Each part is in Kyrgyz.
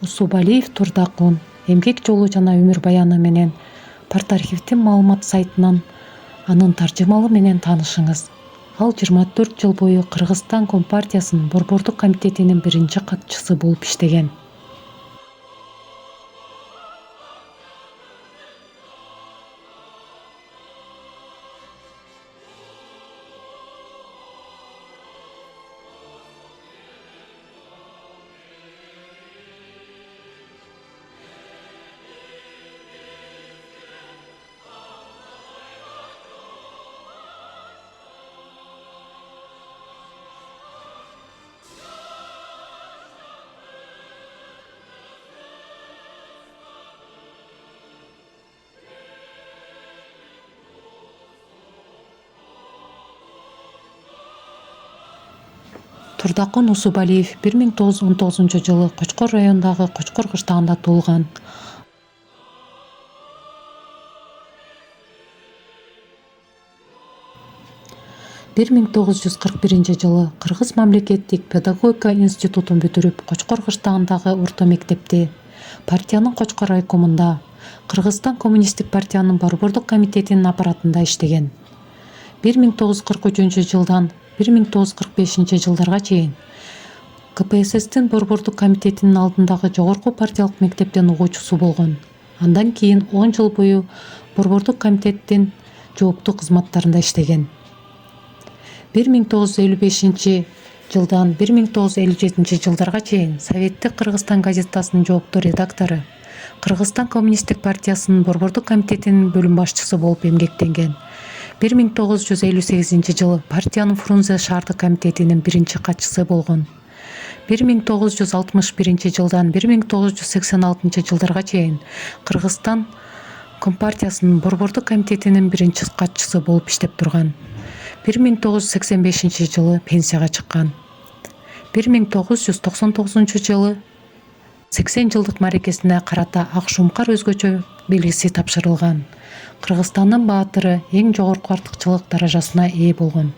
Усубалиев Турдакун эмгек жолу жана өмүр баяны менен Парт-архивдин маалымат сайтынан анын таржымалы менен таанышыңыз. Ал 24 жыл бою Кыргызстан Компартиясынын Борбордук комитетинин биринчи катчысы болуп иштеген. Турдакун Усубалиев 1919 жылы Кочкор районундагы Кочкор кыштагында туулган. Бир 1941 жылы Кыргыз мамлекеттик педагогика институтун бүтүрүп, Кочкор кыштагындагы орто мектепте, партиянын Кочкор райкомунда, Кыргызстан коммунисттик партиянын Борбордук комитетинин аппаратында иштеген. 1943 жылдан 1945 жылдарга чейин КПССтин Борбордук комитетинин алдындагы жогорку партиялык мектептин угуучусу болгон. Андан кийин 10 жыл бою Борбордук комитеттин жооптуу кызматтарында иштеген. 1955 жылдан 1957 жылдарга чейин Советтик Кыргызстан газетасынын жооптуу редактору, Кыргызстан коммунисттик партиясынын Борбордук комитетинин бөлүм башчысы болуп эмгектенген. 1958 жылы партиянын Фрунзе шаардык комитетинин биринчи катчысы болгон. 1961 жылдан 1986 жылдарга чейин Кыргызстан Компартиясынын Борбордук комитетинин биринчи катчысы болуп иштеп турган. 1985 жылы пенсияга чыккан. 1999 жылы 80 жылдык мааракесине карата ак шумкар өзгөчө белгиси тапшырылган. Кыргызстандын баатыры эң жогорку артыкчылык даражасына ээ болгон.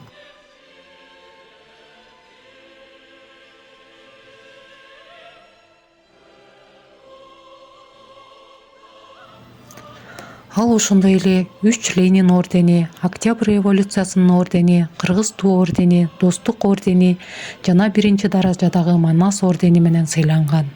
Ал ошондой эле 3 Ленин ордени, Октябрь революциясынын ордени, Кыргыз туу ордени, Достук ордени жана биринчи даражадагы Манас ордени менен сыйланган.